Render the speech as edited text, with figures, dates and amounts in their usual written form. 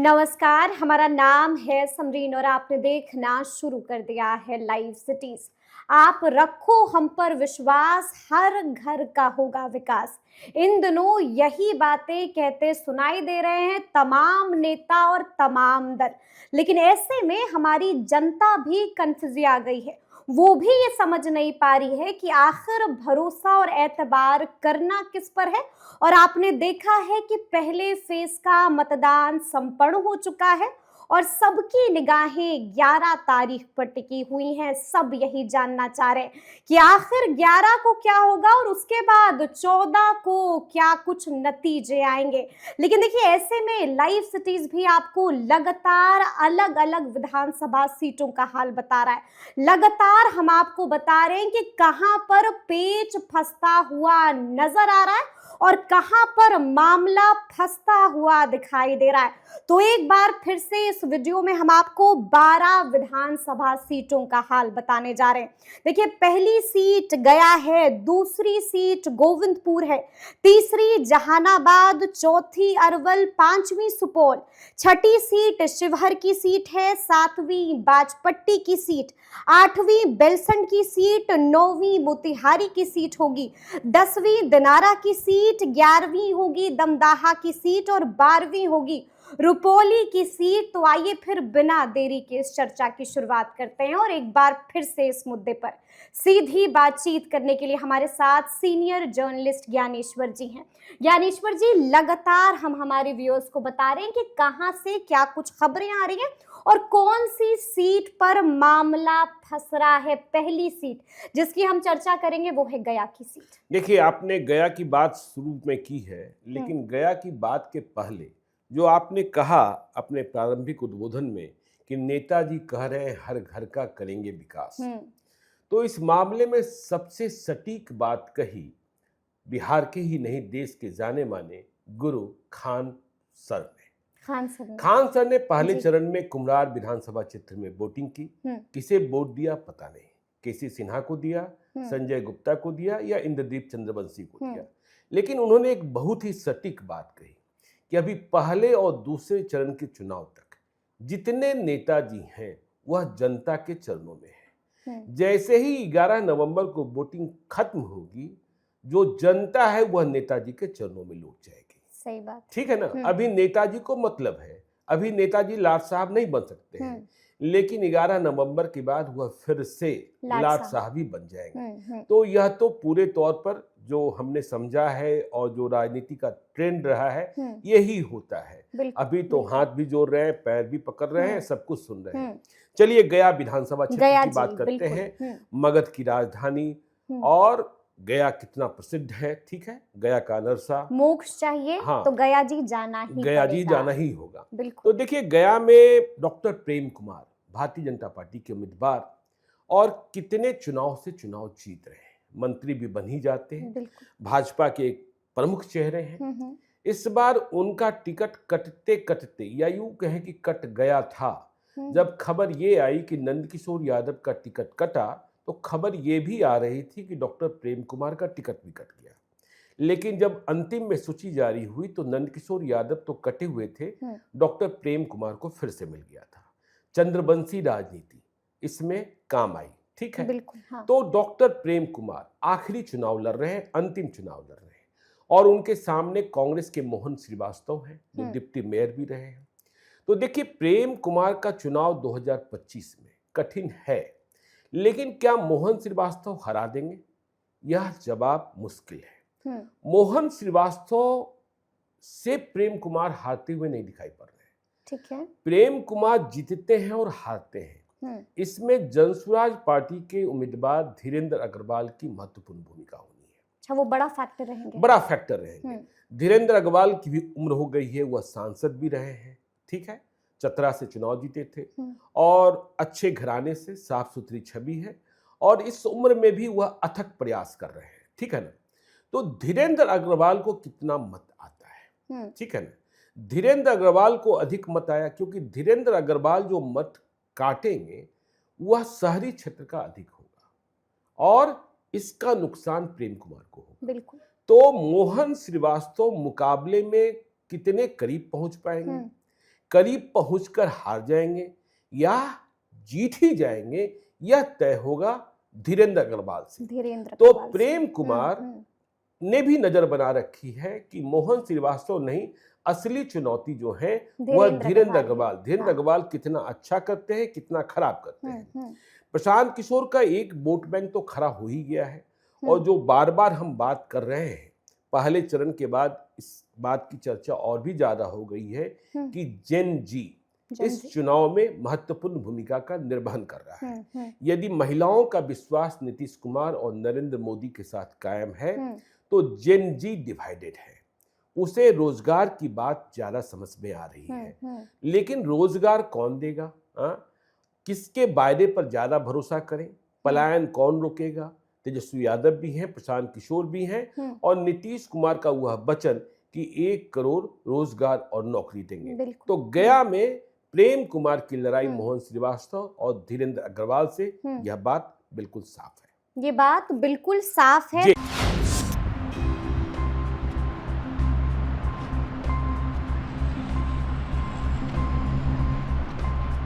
नमस्कार, हमारा नाम है समरीन और आपने देखना शुरू कर दिया है लाइव सिटीज। आप रखो हम पर विश्वास, हर घर का होगा विकास। इन दिनों यही बातें कहते सुनाई दे रहे हैं तमाम नेता और तमाम दल, लेकिन ऐसे में हमारी जनता भी कंफ्यूज आ गई है। वो भी ये समझ नहीं पा रही है कि आखिर भरोसा और एतबार करना किस पर है। और आपने देखा है कि पहले फेज का मतदान संपन्न हो चुका है और सबकी निगाहें 11 तारीख पर टिकी हुई हैं। सब यही जानना चाह रहे हैं कि आखिर 11 को क्या होगा और उसके बाद 14 को क्या कुछ नतीजे आएंगे। लेकिन देखिए, ऐसे में लाइव सिटीज भी आपको लगातार अलग अलग विधानसभा सीटों का हाल बता रहा है। लगातार हम आपको बता रहे हैं कि कहां पर पेच फंसता हुआ नजर आ रहा है और कहां पर मामला फंसता हुआ दिखाई दे रहा है। तो एक बार फिर से इस वीडियो में हम आपको 12 विधानसभा सीटों का हाल बताने जा रहे हैं। देखिए, पहली सीट गया है, दूसरी सीट गोविंदपुर है, तीसरी जहानाबाद, चौथी अरवल, पांचवी सुपौल, छठी सीट शिवहर की सीट है, सातवीं बाजपट्टी की सीट, आठवीं बेलसंड की सीट, नौवीं मोतिहारी की सीट होगी, 10वीं दिनारा की सीट, 11वीं होगी दमदाहा की सीट और 12वीं होगी रुपौली की सीट। तो आइए फिर बिना देरी के इस चर्चा की शुरुआत करते हैं और एक बार फिर से इस मुद्दे पर सीधी बातचीत करने के लिए हमारे साथ सीनियर जर्नलिस्ट ज्ञानेश्वर जी हैं। ज्ञानेश्वर जी, लगातार हम हमारे व्यूअर्स को बता रहे हैं कि कहां से क्या कुछ खबरें आ रही हैं और कौन सी सीट पर मामला फंस रहा है। पहली सीट जिसकी हम चर्चा करेंगे वो है गया की सीट। देखिए, आपने गया की बात शुरू में की है, लेकिन गया की बात के पहले जो आपने कहा अपने प्रारंभिक उद्बोधन में कि नेताजी कह रहे हैं हर घर का करेंगे विकास, तो इस मामले में सबसे सटीक बात कही बिहार के ही नहीं देश के जाने माने गुरु खान सर ने। खान सर ने पहले चरण में कुम्हरार विधानसभा क्षेत्र में वोटिंग की। किसे वोट दिया पता नहीं, केसी सिन्हा को दिया, संजय गुप्ता को दिया या इंद्रदीप चंद्रवंशी को दिया, लेकिन उन्होंने एक बहुत ही सटीक बात कही कि अभी पहले और दूसरे चरण के चुनाव तक जितने नेताजी हैं वह जनता के चरणों में है। जैसे ही 11 नवंबर को वोटिंग खत्म होगी, जो जनता है वह नेताजी के चरणों में लौट जाएगी। सही बात, ठीक है ना। अभी नेताजी को मतलब है, अभी नेताजी लाट साहब नहीं बन सकते हैं, लेकिन 11 नवंबर के बाद वह फिर से लाट साहब ही बन जाएंगे। तो यह तो पूरे तौर पर जो हमने समझा है और जो राजनीति का ट्रेंड रहा है यही होता है। अभी तो हाथ भी जोड़ रहे हैं, पैर भी पकड़ रहे हैं, सब कुछ सुन रहे हैं। चलिए गया विधानसभा क्षेत्र की बात करते हैं, मगध की राजधानी। और गया कितना प्रसिद्ध है, ठीक है, गया का नरसा मोक्ष चाहिए। हाँ, तो गया जी जाना ही होगा। तो देखिए, गया में डॉक्टर प्रेम कुमार भारतीय जनता पार्टी के उम्मीदवार और कितने चुनाव से चुनाव जीत रहे हैं, मंत्री भी बन ही जाते हैं, भाजपा के एक प्रमुख चेहरे हैं। इस बार उनका टिकट कटते कटते या यूं कहें कि कट गया था। जब खबर ये आई कि नंदकिशोर यादव का टिकट कटा तो खबर ये भी आ रही थी कि डॉक्टर प्रेम कुमार का टिकट भी कट गया। लेकिन जब अंतिम में सूची जारी हुई तो नंदकिशोर यादव तो कटे हुए थे, डॉक्टर प्रेम कुमार को फिर से मिल गया था। चंद्रवंशी राजनीति इसमें काम आई, ठीक है। हाँ। तो डॉक्टर प्रेम कुमार आखिरी चुनाव लड़ रहे हैं, अंतिम चुनाव लड़ रहे हैं, और उनके सामने कांग्रेस के मोहन श्रीवास्तव हैं जो डिप्टी मेयर भी रहे हैं। तो देखिए, प्रेम कुमार का चुनाव 2025 में कठिन है, लेकिन क्या मोहन श्रीवास्तव हरा देंगे? यह जवाब मुश्किल है। मोहन श्रीवास्तव से प्रेम कुमार हारते हुए नहीं दिखाई पड़ रहे हैं, ठीक है। प्रेम कुमार जीतते हैं और हारते हैं। इसमें जनसुराज पार्टी के उम्मीदवार धीरेन्द्र अग्रवाल की महत्वपूर्ण भूमिका होनी है। अच्छा, वो बड़ा फैक्टर रहेंगे। बड़ा फैक्टर रहेंगे। धीरेन्द्र अग्रवाल की भी उम्र हो गई है, वह सांसद भी रहे हैं, ठीक है, चतरा से चुनाव जीते थे और अच्छे घराने से, साफ सुथरी छवि है, और इस उम्र में भी वह अथक प्रयास कर रहे हैं, ठीक है ना। तो धीरेन्द्र अग्रवाल को कितना मत आता है, ठीक है ना। धीरेन्द्र अग्रवाल को अधिक मत आया क्योंकि धीरेन्द्र अग्रवाल जो मत काटेंगे वह शहरी क्षेत्र का अधिक होगा और इसका नुकसान प्रेम कुमार को होगा। बिल्कुल। तो मोहन श्रीवास्तव मुकाबले में कितने करीब पहुंच पाएंगे, करीब पहुंचकर हार जाएंगे या जीत ही जाएंगे, यह तय होगा धीरेन्द्र अग्रवाल से। धीरेन्द्र तो अग्रवाल से। प्रेम कुमार ने भी नजर बना रखी है कि मोहन श्रीवास्तव नहीं, असली चुनौती जो है वह धीरेन्द्र अग्रवाल। धीरेन्द्र अग्रवाल कितना अच्छा करते हैं, कितना खराब करते हैं। प्रशांत किशोर का एक वोट बैंक तो खड़ा हो ही गया है, और जो बार बार हम बात कर रहे हैं, पहले चरण के बाद इस बात की चर्चा और भी ज्यादा हो गई है कि जेन जी इस चुनाव में महत्वपूर्ण भूमिका का निर्वहन कर रहा है। यदि महिलाओं का विश्वास नीतीश कुमार और नरेंद्र मोदी के साथ कायम है तो जेन जी डिवाइडेड है। उसे रोजगार की बात ज्यादा समझ में आ रही है, लेकिन रोजगार कौन देगा? किसके वायदे पर ज्यादा भरोसा करें? पलायन कौन रोकेगा? तेजस्वी यादव भी हैं, प्रशांत किशोर भी हैं, और नीतीश कुमार का वह वचन कि 1 करोड़ रोजगार और नौकरी देंगे। तो गया में प्रेम कुमार की लड़ाई मोहन श्रीवास्तव और धीरेन्द्र अग्रवाल से, यह बात बिल्कुल साफ है। ये बात बिल्कुल साफ है।